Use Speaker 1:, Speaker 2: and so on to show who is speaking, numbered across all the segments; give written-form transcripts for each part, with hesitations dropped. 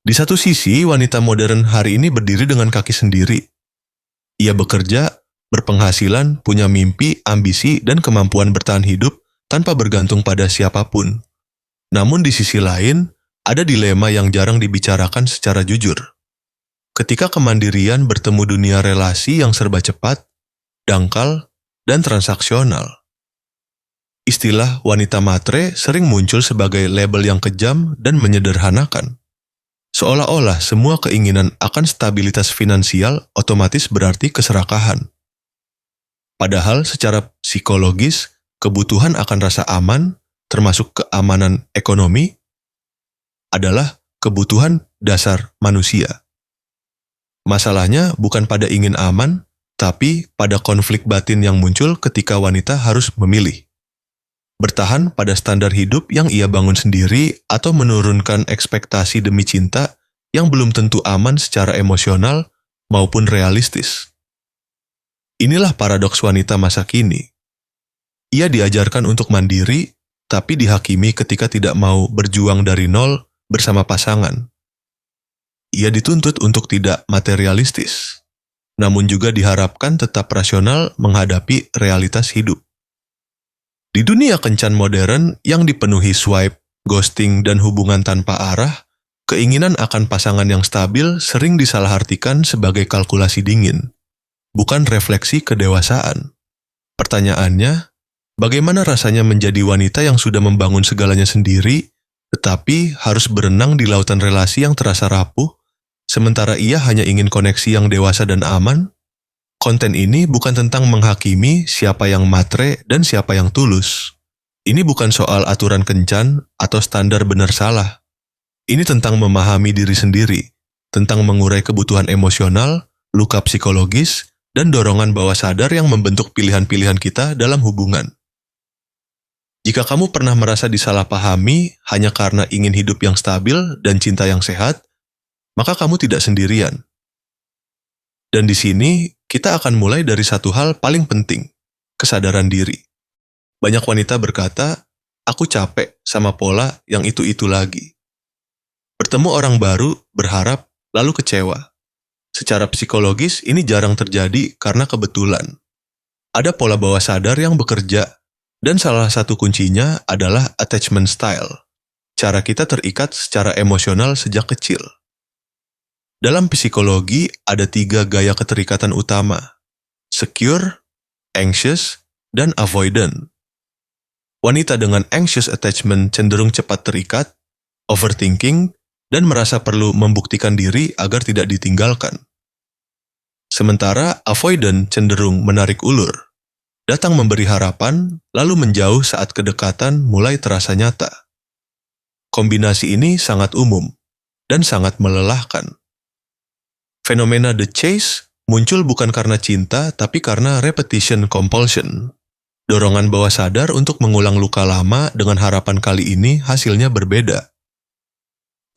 Speaker 1: Di satu sisi, wanita modern hari ini berdiri dengan kaki sendiri. Ia bekerja, berpenghasilan, punya mimpi, ambisi, dan kemampuan bertahan hidup tanpa bergantung pada siapapun. Namun di sisi lain, ada dilema yang jarang dibicarakan secara jujur. Ketika kemandirian bertemu dunia relasi yang serba cepat, dangkal, dan transaksional. Istilah wanita matre sering muncul sebagai label yang kejam dan menyederhanakan. Seolah-olah semua keinginan akan stabilitas finansial otomatis berarti keserakahan. Padahal secara psikologis, kebutuhan akan rasa aman, termasuk keamanan ekonomi, adalah kebutuhan dasar manusia. Masalahnya bukan pada ingin aman, tapi pada konflik batin yang muncul ketika wanita harus memilih. Bertahan pada standar hidup yang ia bangun sendiri atau menurunkan ekspektasi demi cinta yang belum tentu aman secara emosional maupun realistis. Inilah paradoks wanita masa kini. Ia diajarkan untuk mandiri, tapi dihakimi ketika tidak mau berjuang dari nol bersama pasangan. Ia dituntut untuk tidak materialistis, namun juga diharapkan tetap rasional menghadapi realitas hidup. Di dunia kencan modern yang dipenuhi swipe, ghosting, dan hubungan tanpa arah, keinginan akan pasangan yang stabil sering disalahartikan sebagai kalkulasi dingin, bukan refleksi kedewasaan. Pertanyaannya, bagaimana rasanya menjadi wanita yang sudah membangun segalanya sendiri, tetapi harus berenang di lautan relasi yang terasa rapuh, sementara ia hanya ingin koneksi yang dewasa dan aman? Konten ini bukan tentang menghakimi siapa yang matre dan siapa yang tulus. Ini bukan soal aturan kencan atau standar benar salah. Ini tentang memahami diri sendiri, tentang mengurai kebutuhan emosional, luka psikologis, dan dorongan bawah sadar yang membentuk pilihan-pilihan kita dalam hubungan. Jika kamu pernah merasa disalahpahami hanya karena ingin hidup yang stabil dan cinta yang sehat, maka kamu tidak sendirian. Dan di sini, kita akan mulai dari satu hal paling penting, kesadaran diri. Banyak wanita berkata, aku capek sama pola yang itu-itu lagi. Bertemu orang baru, berharap, lalu kecewa. Secara psikologis, ini jarang terjadi karena kebetulan. Ada pola bawah sadar yang bekerja, dan salah satu kuncinya adalah attachment style. Cara kita terikat secara emosional sejak kecil. Dalam psikologi, ada 3 gaya keterikatan utama: secure, anxious, dan avoidant. Wanita dengan anxious attachment cenderung cepat terikat, overthinking, dan merasa perlu membuktikan diri agar tidak ditinggalkan. Sementara avoidant cenderung menarik ulur, datang memberi harapan, lalu menjauh saat kedekatan mulai terasa nyata. Kombinasi ini sangat umum dan sangat melelahkan. Fenomena the chase muncul bukan karena cinta, tapi karena repetition compulsion. Dorongan bawah sadar untuk mengulang luka lama dengan harapan kali ini hasilnya berbeda.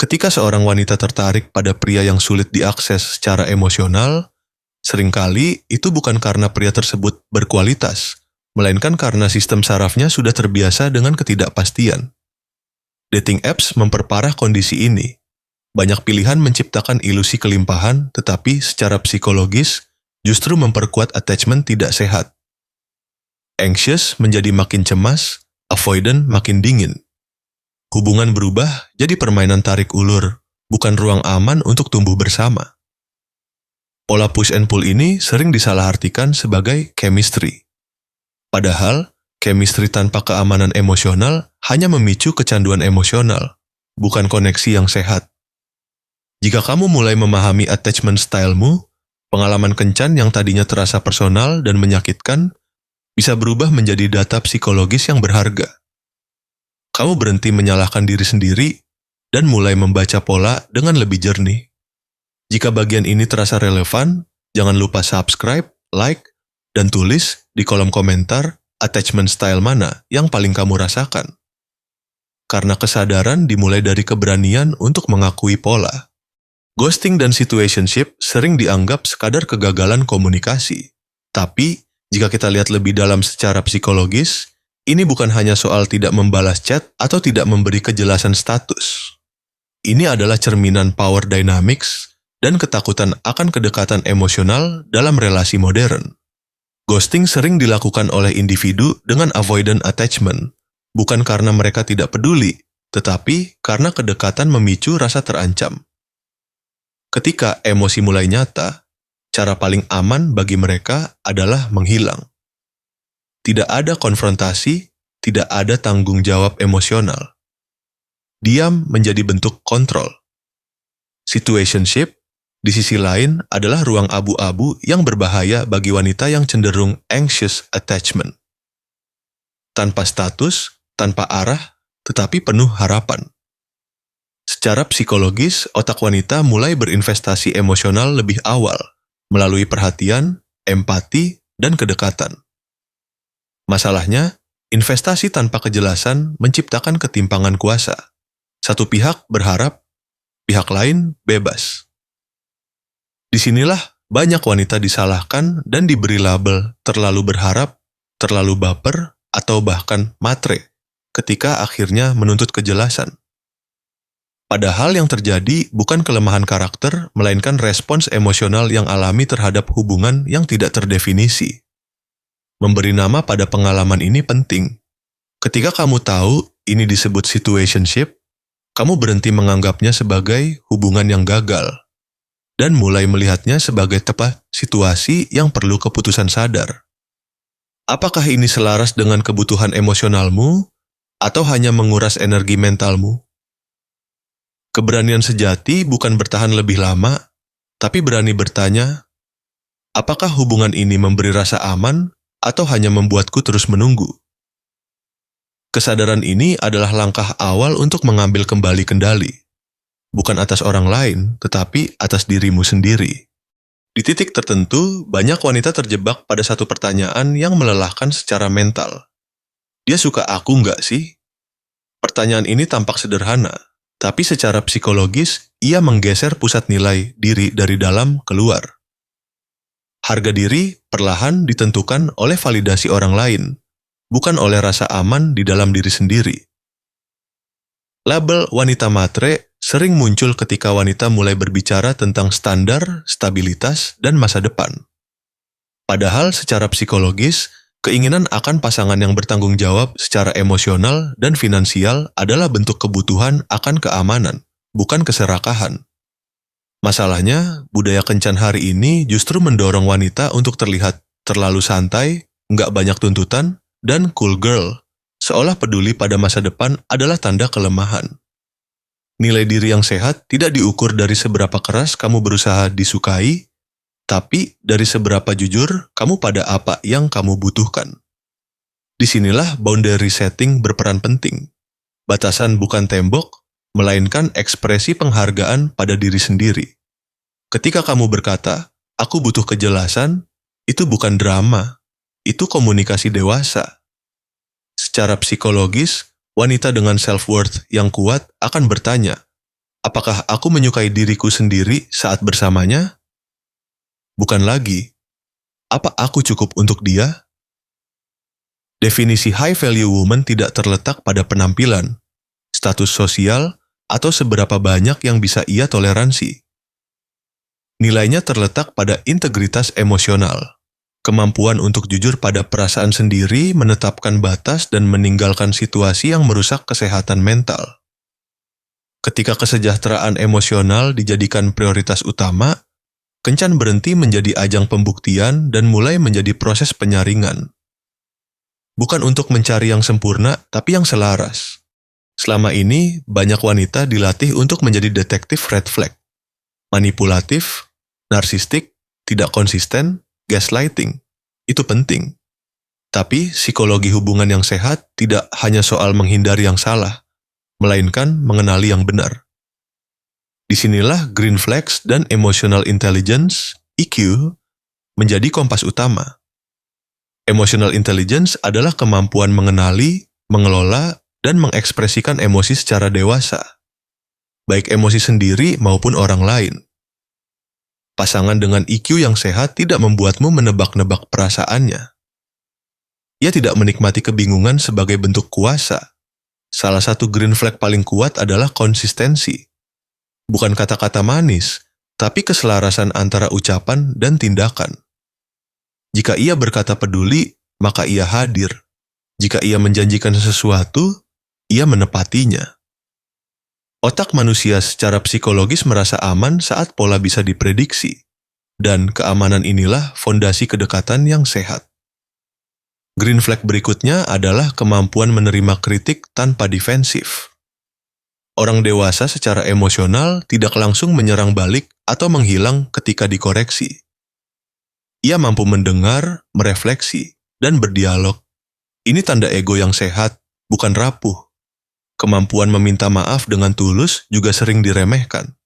Speaker 1: Ketika seorang wanita tertarik pada pria yang sulit diakses secara emosional, seringkali itu bukan karena pria tersebut berkualitas, melainkan karena sistem sarafnya sudah terbiasa dengan ketidakpastian. Dating apps memperparah kondisi ini. Banyak pilihan menciptakan ilusi kelimpahan, tetapi secara psikologis justru memperkuat attachment tidak sehat. Anxious menjadi makin cemas, avoidant makin dingin. Hubungan berubah jadi permainan tarik ulur, bukan ruang aman untuk tumbuh bersama. Pola push and pull ini sering disalahartikan sebagai chemistry. Padahal, chemistry tanpa keamanan emosional hanya memicu kecanduan emosional, bukan koneksi yang sehat. Jika kamu mulai memahami attachment stylemu, pengalaman kencan yang tadinya terasa personal dan menyakitkan bisa berubah menjadi data psikologis yang berharga. Kamu berhenti menyalahkan diri sendiri dan mulai membaca pola dengan lebih jernih. Jika bagian ini terasa relevan, jangan lupa subscribe, like, dan tulis di kolom komentar attachment style mana yang paling kamu rasakan. Karena kesadaran dimulai dari keberanian untuk mengakui pola. Ghosting dan situationship sering dianggap sekadar kegagalan komunikasi. Tapi, jika kita lihat lebih dalam secara psikologis, ini bukan hanya soal tidak membalas chat atau tidak memberi kejelasan status. ini adalah cerminan power dynamics dan ketakutan akan kedekatan emosional dalam relasi modern. Ghosting sering dilakukan oleh individu dengan avoidant attachment, bukan karena mereka tidak peduli, tetapi karena kedekatan memicu rasa terancam. Ketika emosi mulai nyata, cara paling aman bagi mereka adalah menghilang. Tidak ada konfrontasi, tidak ada tanggung jawab emosional. Diam menjadi bentuk kontrol. Situationship, di sisi lain, adalah ruang abu-abu yang berbahaya bagi wanita yang cenderung anxious attachment. Tanpa status, tanpa arah, tetapi penuh harapan. Secara psikologis, otak wanita mulai berinvestasi emosional lebih awal, melalui perhatian, empati, dan kedekatan. Masalahnya, investasi tanpa kejelasan menciptakan ketimpangan kuasa. Satu pihak berharap, pihak lain bebas. Disinilah banyak wanita disalahkan dan diberi label terlalu berharap, terlalu baper, atau bahkan matre, ketika akhirnya menuntut kejelasan. Padahal yang terjadi bukan kelemahan karakter, melainkan respons emosional yang alami terhadap hubungan yang tidak terdefinisi. Memberi nama pada pengalaman ini penting. Ketika kamu tahu ini disebut situationship, kamu berhenti menganggapnya sebagai hubungan yang gagal, dan mulai melihatnya sebagai tepat situasi yang perlu keputusan sadar. Apakah ini selaras dengan kebutuhan emosionalmu, atau hanya menguras energi mentalmu? Keberanian sejati bukan bertahan lebih lama, tapi berani bertanya, apakah hubungan ini memberi rasa aman, atau hanya membuatku terus menunggu? Kesadaran ini adalah langkah awal untuk mengambil kembali kendali. Bukan atas orang lain, tetapi atas dirimu sendiri. Di titik tertentu, banyak wanita terjebak pada satu pertanyaan yang melelahkan secara mental. Dia suka aku nggak sih? Pertanyaan ini tampak sederhana, tapi secara psikologis, ia menggeser pusat nilai diri dari dalam keluar. Harga diri perlahan ditentukan oleh validasi orang lain, bukan oleh rasa aman di dalam diri sendiri. Label wanita matre sering muncul ketika wanita mulai berbicara tentang standar, stabilitas, dan masa depan. Padahal secara psikologis, keinginan akan pasangan yang bertanggung jawab secara emosional dan finansial adalah bentuk kebutuhan akan keamanan, bukan keserakahan. Masalahnya, budaya kencan hari ini justru mendorong wanita untuk terlihat terlalu santai, nggak banyak tuntutan, dan cool girl, seolah peduli pada masa depan adalah tanda kelemahan. Nilai diri yang sehat tidak diukur dari seberapa keras kamu berusaha disukai, tapi dari seberapa jujur kamu pada apa yang kamu butuhkan. Disinilah boundary setting berperan penting. Batasan bukan tembok, melainkan ekspresi penghargaan pada diri sendiri. Ketika kamu berkata, aku butuh kejelasan, itu bukan drama, itu komunikasi dewasa. Secara psikologis, wanita dengan self-worth yang kuat akan bertanya, apakah aku menyukai diriku sendiri saat bersamanya? Bukan lagi, apa aku cukup untuk dia? Definisi high-value woman tidak terletak pada penampilan, status sosial, atau seberapa banyak yang bisa ia toleransi. Nilainya terletak pada integritas emosional. Kemampuan untuk jujur pada perasaan sendiri, menetapkan batas, dan meninggalkan situasi yang merusak kesehatan mental. Ketika kesejahteraan emosional dijadikan prioritas utama, kencan berhenti menjadi ajang pembuktian dan mulai menjadi proses penyaringan. Bukan untuk mencari yang sempurna, tapi yang selaras. Selama ini, banyak wanita dilatih untuk menjadi detektif red flag. Manipulatif, narsistik, tidak konsisten, gaslighting, itu penting. Tapi psikologi hubungan yang sehat tidak hanya soal menghindari yang salah, melainkan mengenali yang benar. Disinilah green flags dan emotional intelligence, EQ, menjadi kompas utama. Emotional intelligence adalah kemampuan mengenali, mengelola, dan mengekspresikan emosi secara dewasa, baik emosi sendiri maupun orang lain. Pasangan dengan EQ yang sehat tidak membuatmu menebak-nebak perasaannya. Ia tidak menikmati kebingungan sebagai bentuk kuasa. Salah satu green flag paling kuat adalah konsistensi. Bukan kata-kata manis, tapi keselarasan antara ucapan dan tindakan. Jika ia berkata peduli, maka ia hadir. Jika ia menjanjikan sesuatu, ia menepatinya. Otak manusia secara psikologis merasa aman saat pola bisa diprediksi, dan keamanan inilah fondasi kedekatan yang sehat. Green flag berikutnya adalah kemampuan menerima kritik tanpa defensif. Orang dewasa secara emosional tidak langsung menyerang balik atau menghilang ketika dikoreksi. Ia mampu mendengar, merefleksi, dan berdialog. Ini tanda ego yang sehat, bukan rapuh. Kemampuan meminta maaf dengan tulus juga sering diremehkan.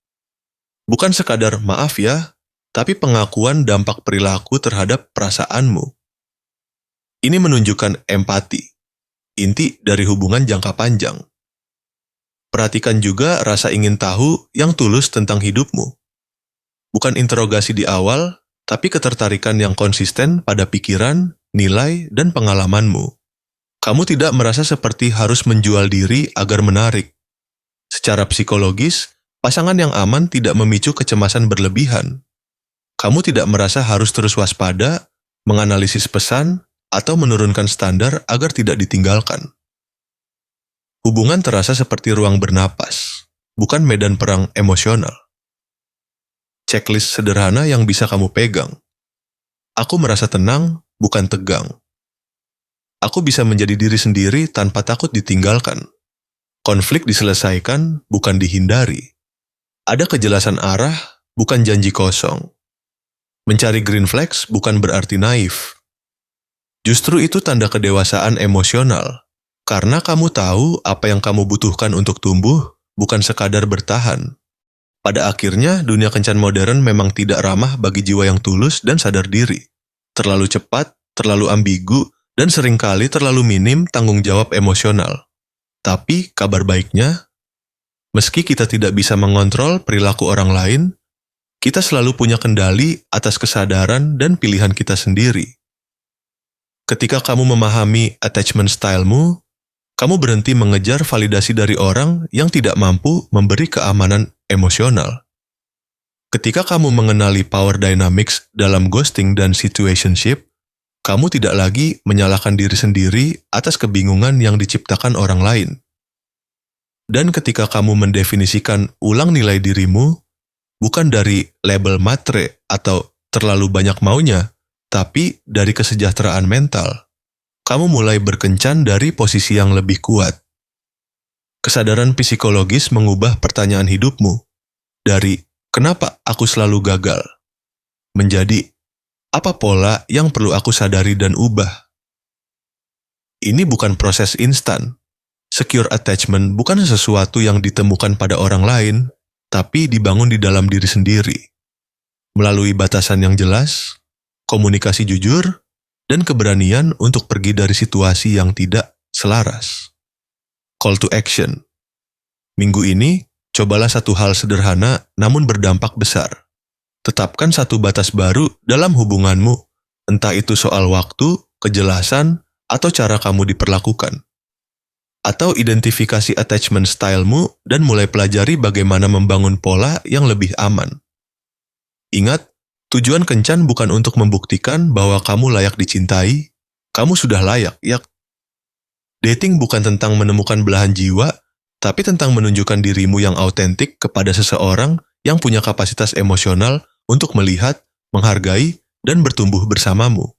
Speaker 1: Bukan sekadar maaf ya, tapi pengakuan dampak perilaku terhadap perasaanmu. Ini menunjukkan empati, inti dari hubungan jangka panjang. Perhatikan juga rasa ingin tahu yang tulus tentang hidupmu. Bukan interogasi di awal, tapi ketertarikan yang konsisten pada pikiran, nilai, dan pengalamanmu. Kamu tidak merasa seperti harus menjual diri agar menarik. Secara psikologis, pasangan yang aman tidak memicu kecemasan berlebihan. Kamu tidak merasa harus terus waspada, menganalisis pesan, atau menurunkan standar agar tidak ditinggalkan. Hubungan terasa seperti ruang bernapas, bukan medan perang emosional. Checklist sederhana yang bisa kamu pegang. Aku merasa tenang, bukan tegang. Aku bisa menjadi diri sendiri tanpa takut ditinggalkan. Konflik diselesaikan, bukan dihindari. Ada kejelasan arah, bukan janji kosong. Mencari green flags bukan berarti naif. Justru itu tanda kedewasaan emosional. Karena kamu tahu apa yang kamu butuhkan untuk tumbuh, bukan sekadar bertahan. Pada akhirnya, dunia kencan modern memang tidak ramah bagi jiwa yang tulus dan sadar diri. Terlalu cepat, terlalu ambigu, dan seringkali terlalu minim tanggung jawab emosional. Tapi, kabar baiknya, meski kita tidak bisa mengontrol perilaku orang lain, kita selalu punya kendali atas kesadaran dan pilihan kita sendiri. Ketika kamu memahami attachment stylemu, kamu berhenti mengejar validasi dari orang yang tidak mampu memberi keamanan emosional. Ketika kamu mengenali power dynamics dalam ghosting dan situationship, kamu tidak lagi menyalahkan diri sendiri atas kebingungan yang diciptakan orang lain. Dan ketika kamu mendefinisikan ulang nilai dirimu, bukan dari label matre atau terlalu banyak maunya, tapi dari kesejahteraan mental. Kamu mulai berkencan dari posisi yang lebih kuat. Kesadaran psikologis mengubah pertanyaan hidupmu. Dari, kenapa aku selalu gagal? Menjadi, apa pola yang perlu aku sadari dan ubah? Ini bukan proses instan. Secure attachment bukan sesuatu yang ditemukan pada orang lain, tapi dibangun di dalam diri sendiri. Melalui batasan yang jelas, komunikasi jujur, dan keberanian untuk pergi dari situasi yang tidak selaras. Call to action. Minggu ini, cobalah satu hal sederhana namun berdampak besar. Tetapkan satu batas baru dalam hubunganmu, entah itu soal waktu, kejelasan, atau cara kamu diperlakukan. Atau identifikasi attachment stylemu dan mulai pelajari bagaimana membangun pola yang lebih aman. Ingat, tujuan kencan bukan untuk membuktikan bahwa kamu layak dicintai, kamu sudah layak, ya. Dating bukan tentang menemukan belahan jiwa, tapi tentang menunjukkan dirimu yang autentik kepada seseorang yang punya kapasitas emosional untuk melihat, menghargai, dan bertumbuh bersamamu.